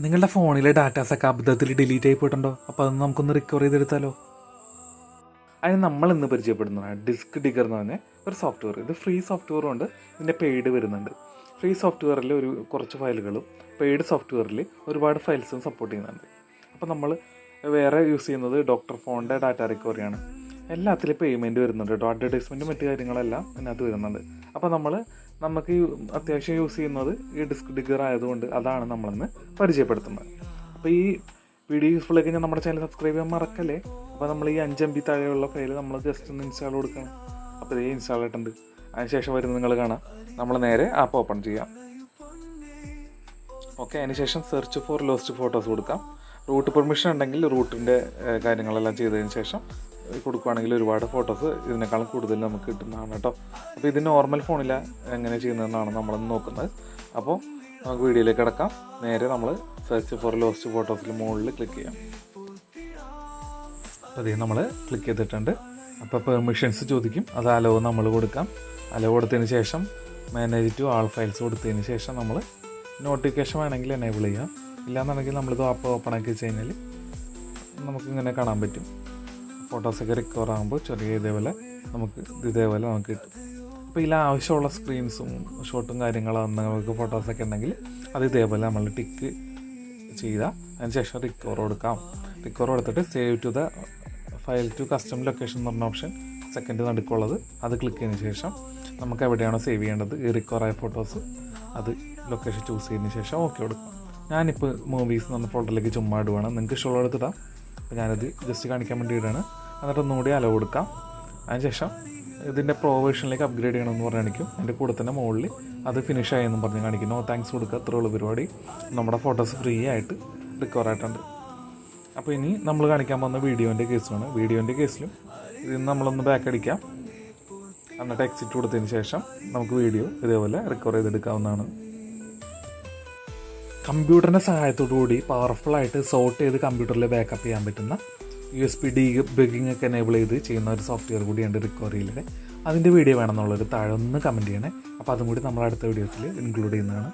നിങ്ങളുടെ ഫോണിലെ ഡാറ്റാസൊക്കെ അബദ്ധത്തിൽ ഡിലീറ്റ് ആയിപ്പോയിട്ടുണ്ടോ? അപ്പോൾ അത് നമുക്കൊന്ന് റിക്കവർ ചെയ്തെടുത്താലോ? അതിന് നമ്മൾ ഇന്ന് പരിചയപ്പെടുന്നതാണ് ഡിസ്ക് ഡിഗർ എന്ന് പറഞ്ഞ ഒരു സോഫ്റ്റ്വെയർ. ഇത് ഫ്രീ സോഫ്റ്റ്വെയറും ഉണ്ട്, ഇതിൻ്റെ പെയ്ഡ് വരുന്നുണ്ട്. ഫ്രീ സോഫ്റ്റ്വെയറിൽ കുറച്ച് ഫയലുകളും പെയ്ഡ് സോഫ്റ്റ്വെയറിൽ ഒരുപാട് ഫയൽസും സപ്പോർട്ട് ചെയ്യുന്നുണ്ട്. അപ്പോൾ നമ്മൾ വേറെ യൂസ് ചെയ്യുന്നത് ഡോക്ടർ ഫോണിൻ്റെ ഡാറ്റ റിക്കവറിയാണ്. എല്ലാത്തിലും പേയ്മെൻറ്റ് വരുന്നുണ്ട് കേട്ടോ. അഡ്വർടൈസ്മെൻറ്റും മറ്റു കാര്യങ്ങളെല്ലാം ഇതിനകത്ത് വരുന്നുണ്ട്. അപ്പോൾ നമുക്ക് അത്യാവശ്യം യൂസ് ചെയ്യുന്നത് ഈ ഡിസ്ക് ഡിഗർ ആയതുകൊണ്ട് അതാണ് നമ്മളിന്ന് പരിചയപ്പെടുത്തുന്നത്. അപ്പോൾ ഈ വീഡിയോ യൂസ്ഫുൾ ആയി കഴിഞ്ഞാൽ നമ്മുടെ ചാനൽ സബ്സ്ക്രൈബ് ചെയ്യാൻ മറക്കല്ലേ. അപ്പോൾ നമ്മൾ ഈ 5 MB താഴെയുള്ള ഫയൽ നമ്മൾ ജസ്റ്റ് ഒന്ന് ഇൻസ്റ്റാൾ കൊടുക്കണം. അപ്പോൾ ഇതേ ഇൻസ്റ്റാൾ ആയിട്ടുണ്ട്. അതിനുശേഷം വരുന്നത് നിങ്ങൾ കാണാം. നമ്മൾ നേരെ ആപ്പ് ഓപ്പൺ ചെയ്യാം. ഓക്കെ, അതിനുശേഷം സെർച്ച് ഫോർ ലോസ്റ്റ് ഫോട്ടോസ് കൊടുക്കാം. റൂട്ട് പെർമിഷൻ ഉണ്ടെങ്കിൽ റൂട്ടിൻ്റെ കാര്യങ്ങളെല്ലാം ചെയ്തതിന് ശേഷം കൊടുക്കുകയാണെങ്കിൽ ഒരുപാട് ഫോട്ടോസ് ഇതിനേക്കാളും കൂടുതൽ നമുക്ക് കിട്ടുന്നതാണ് കേട്ടോ. അപ്പോൾ ഇത് നോർമൽ ഫോണിൽ എങ്ങനെ ചെയ്യുന്നതെന്നാണ് നമ്മളൊന്ന് നോക്കുന്നത്. അപ്പോൾ നമുക്ക് വീഡിയോയിലേക്ക് കിടക്കാം. നേരെ നമ്മൾ സെർച്ച് ഫോർ ലോസ്റ്റ് ഫോട്ടോസിൽ മുകളിൽ ക്ലിക്ക് ചെയ്യാം. അപ്പോൾ അതേ നമ്മൾ ക്ലിക്ക് ചെയ്തിട്ടുണ്ട്. അപ്പോൾ പെർമിഷൻസ് ചോദിക്കും, അത് അലോ നമ്മൾ കൊടുക്കാം. അലോ കൊടുത്തതിന് ശേഷം മാനേജ് ടു ആൾ ഫയൽസ് കൊടുത്തതിന് ശേഷം നമ്മൾ നോട്ടിഫിക്കേഷൻ വേണമെങ്കിൽ എനേബിൾ ചെയ്യാം. ഇല്ലാന്നുണ്ടെങ്കിൽ നമ്മളിത് ആപ്പ് ഓപ്പൺ ആക്കി വെച്ച് കഴിഞ്ഞാൽ നമുക്കിങ്ങനെ കാണാൻ പറ്റും. ഫോട്ടോസൊക്കെ റിക്കവർ ആകുമ്പോൾ ഇതേപോലെ നമുക്ക് കിട്ടും. അപ്പോൾ ഇതിൽ ആവശ്യമുള്ള സ്ക്രീൻസും ഷോട്ടും കാര്യങ്ങളും നമുക്ക് ഫോട്ടോസൊക്കെ ഉണ്ടെങ്കിൽ അത് ഇതേപോലെ നമ്മൾ ടിക്ക് ചെയ്താൽ അതിന് ശേഷം റിക്കവർ കൊടുക്കാം. റിക്കവർ കൊടുത്തിട്ട് save to the file to custom location എന്ന് പറഞ്ഞ ഓപ്ഷൻ സെക്കൻഡ് നടുക്കുള്ളത് അത് ക്ലിക്ക് ചെയ്തതിന് ശേഷം നമുക്ക് എവിടെയാണോ സേവ് ചെയ്യേണ്ടത് ഈ റിക്കവർ ആയ ഫോട്ടോസ് അത് ലൊക്കേഷൻ ചൂസ് ചെയ്തതിന് ശേഷം ഓക്കെ കൊടുക്കാം. ഞാനിപ്പോൾ മൂവീസ് എന്ന് പറഞ്ഞ ഫോട്ടോയിലേക്ക് ചുമ്മാ ഇടുവാണ്. നിങ്ങൾക്ക് ഇഷ്ടമുള്ള എടുത്തിടാം. അപ്പോൾ ഞാനത് ജസ്റ്റ് കാണിക്കാൻ വേണ്ടി ഇടാണ്. എന്നിട്ട് ഒന്നുകൂടി അലോ കൊടുക്കാം. അതിനുശേഷം ഇതിൻ്റെ പ്രോ വേർഷനിലേക്ക് അപ്ഗ്രേഡ് ചെയ്യണമെന്ന് പറഞ്ഞ് കാണിക്കും. അതിൻ്റെ കൂടെ തന്നെ മുകളിൽ അത് ഫിനിഷ് ആയെന്നും പറഞ്ഞ് കാണിക്കും. നോ താങ്ക്സ് കൊടുക്കുക. അത്രയുള്ള പരിപാടി. നമ്മുടെ ഫോട്ടോസ് ഫ്രീ ആയിട്ട് റിക്കവർ ആയിട്ടുണ്ട്. അപ്പോൾ ഇനി നമ്മൾ കാണിക്കാൻ പോകുന്ന വീഡിയോൻ്റെ കേസുമാണ്. വീഡിയോൻ്റെ കേസിലും ഇതിന് നമ്മളൊന്ന് ബാക്ക് അടിക്കാം. എന്നിട്ട് എക്സിറ്റ് കൊടുത്തതിന് ശേഷം നമുക്ക് വീഡിയോ ഇതേപോലെ റിക്കവർ ചെയ്തെടുക്കാവുന്നതാണ്. കമ്പ്യൂട്ടറിൻ്റെ സഹായത്തോടു കൂടി പവർഫുള്ളായിട്ട് സോർട്ട് ചെയ്ത് കമ്പ്യൂട്ടറിൽ ബാക്കപ്പ് ചെയ്യാൻ പറ്റുന്ന USB ഡീബഗ്ഗിംഗ് ഒക്കെ എനേബിൾ ചെയ്ത് ചെയ്യുന്ന ഒരു സോഫ്റ്റ്വെയർ കൂടിയുണ്ട് റിക്കവറിയിലൂടെ. അതിൻ്റെ വീഡിയോ വേണമെന്നുള്ളൊരു താഴെ ഒന്ന് കമൻറ്റ് ചെയ്യണേ. അപ്പോൾ അതും കൂടി നമ്മൾ അടുത്ത വീഡിയോസിൽ ഇൻക്ലൂഡ് ചെയ്യുന്നതാണ്.